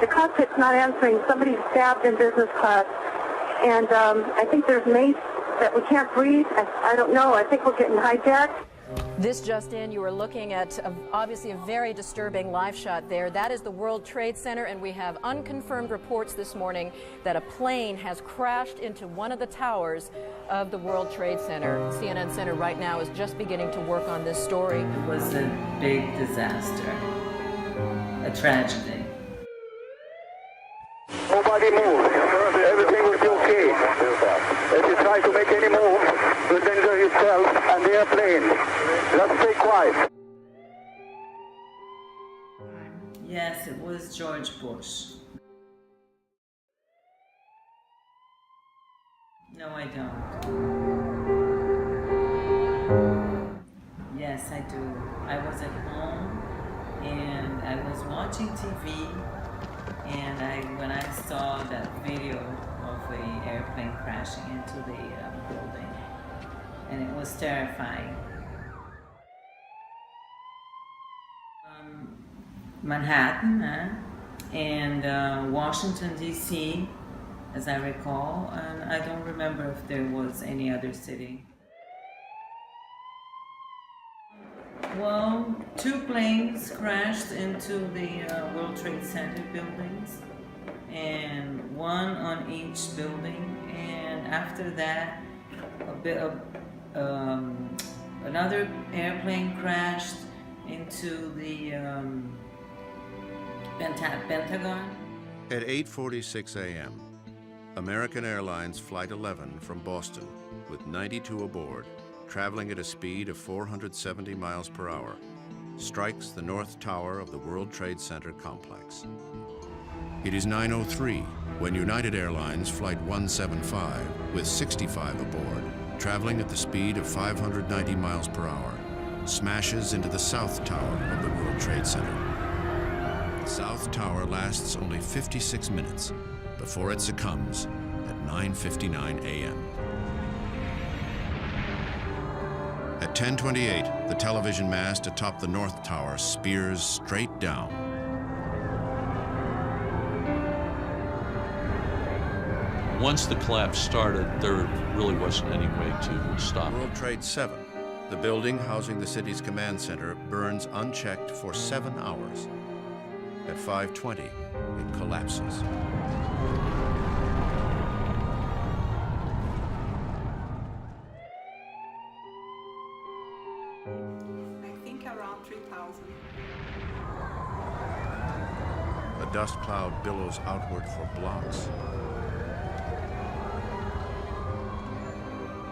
The cockpit's not answering. Somebody's stabbed in business class. And I think there's mace that we can't breathe. I don't know. I think we're getting hijacked. This just in, you are looking at obviously a very disturbing live shot there. That is the World Trade Center, and we have unconfirmed reports this morning that a plane has crashed into one of the towers of the World Trade Center. CNN Center right now is just beginning to work on this story. It was a big disaster, a tragedy. Nobody move. Everything will be okay. If you try to make any move, you'll injure yourself and the airplane. Just stay quiet. Yes, it was George Bush. No, I don't. Yes, I do. I was at home and I was watching TV, and when I saw that video of the airplane crashing into the building, and it was terrifying. Manhattan and Washington, D.C., as I recall, and I don't remember if there was any other city. Well, 2 planes crashed into the World Trade Center buildings, and 1 on each building, and after that, another airplane crashed into the Pentagon. At 8:46 a.m., American Airlines Flight 11 from Boston, with 92 aboard, traveling at a speed of 470 miles per hour, strikes the North Tower of the World Trade Center complex. It is 9:03 when United Airlines Flight 175, with 65 aboard, traveling at the speed of 590 miles per hour, smashes into the South Tower of the World Trade Center. The South Tower lasts only 56 minutes before it succumbs at 9:59 a.m. At 10:28, the television mast atop the North Tower spears straight down. Once the collapse started, there really wasn't any way to stop. World Trade 7, the building housing the city's command center, burns unchecked for 7 hours. At 5:20, it collapses. I think around 3,000. A dust cloud billows outward for blocks.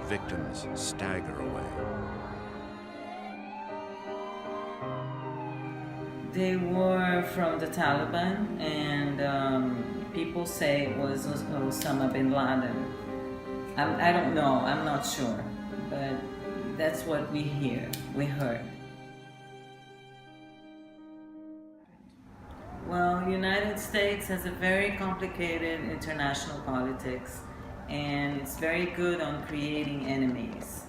Victims stagger away. They were from the Taliban, and people say it was Osama bin Laden. I don't know, I'm not sure, but that's what we heard. Well, United States has a very complicated international politics, and it's very good on creating enemies.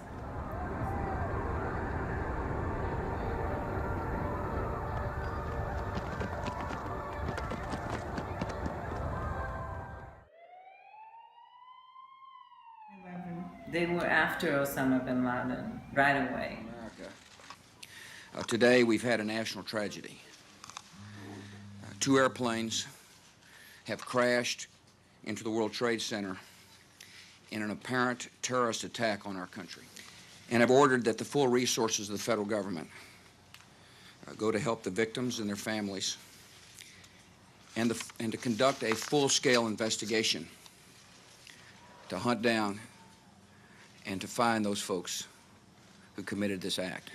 They were after Osama bin Laden right away. America. Today we've had a national tragedy. 2 airplanes have crashed into the World Trade Center in an apparent terrorist attack on our country, and have ordered that the full resources of the federal government go to help the victims and their families, and to conduct a full-scale investigation to hunt down and to find those folks who committed this act.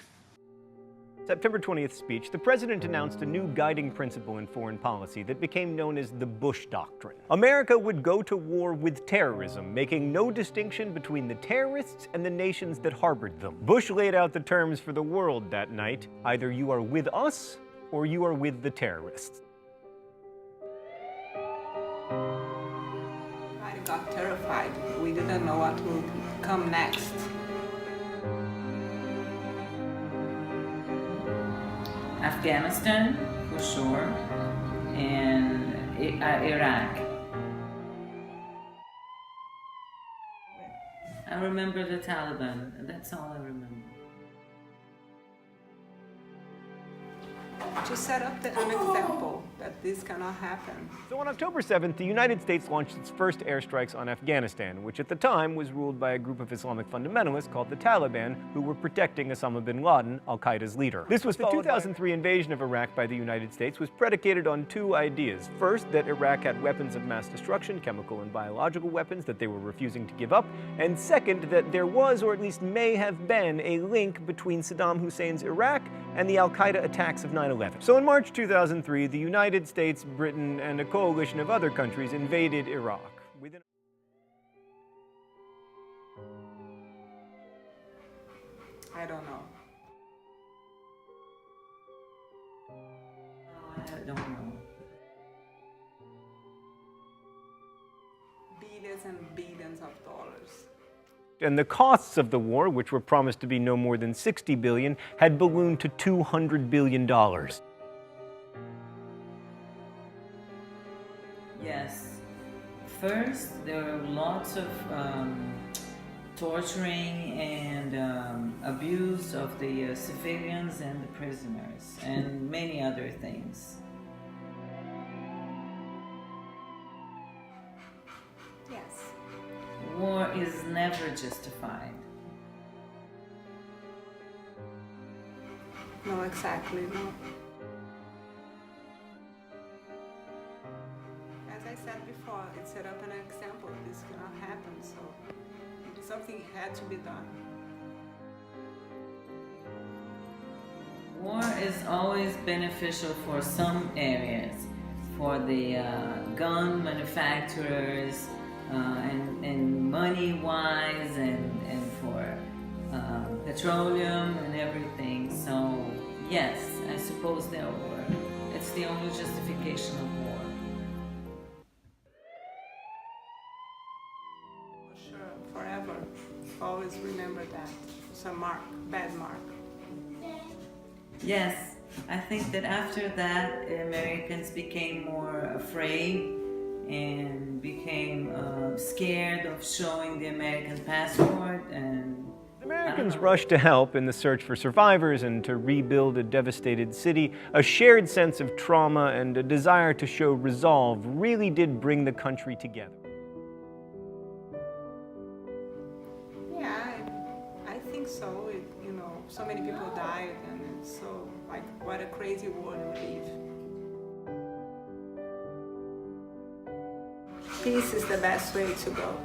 September 20th speech, the president announced a new guiding principle in foreign policy that became known as the Bush Doctrine. America would go to war with terrorism, making no distinction between the terrorists and the nations that harbored them. Bush laid out the terms for the world that night: either you are with us or you are with the terrorists. I got terrified. We didn't know what would come next. Afghanistan, for sure, and Iraq. I remember the Taliban. That's all I remember. To set up an example that this cannot happen. So on October 7th, the United States launched its first airstrikes on Afghanistan, which at the time was ruled by a group of Islamic fundamentalists called the Taliban, who were protecting Osama bin Laden, al-Qaeda's leader. This was the 2003 invasion of Iraq by the United States was predicated on two ideas. First, that Iraq had weapons of mass destruction, chemical and biological weapons that they were refusing to give up, and second, that there was, or at least may have been, a link between Saddam Hussein's Iraq and the al-Qaeda attacks of 9/11. So in March 2003, the United States, Britain, and a coalition of other countries invaded Iraq. I don't know. I don't know. Billions and billions of dollars. And the costs of the war, which were promised to be no more than $60 billion, had ballooned to $200 billion. Yes. First, there were lots of torturing and abuse of the civilians and the prisoners, and many other things. Yes. War is never justified. No, exactly, no. As I said before, it set up an example. This cannot happen, so something had to be done. War is always beneficial for some areas, for the gun manufacturers, and money-wise, and for petroleum and everything. So yes, I suppose there were. It's the only justification of war. For sure, forever. Always remember that. It's a mark, bad mark. Yes, I think that after that, Americans became more afraid and became scared of showing the American passport, and Americans rushed to help in the search for survivors and to rebuild a devastated city. A shared sense of trauma and a desire to show resolve really did bring the country together. Yeah, I think so. So many people died, and it's so, like, what a crazy world we live. Peace is the best way to go.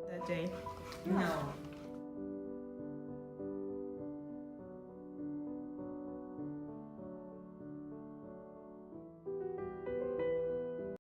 That day? no.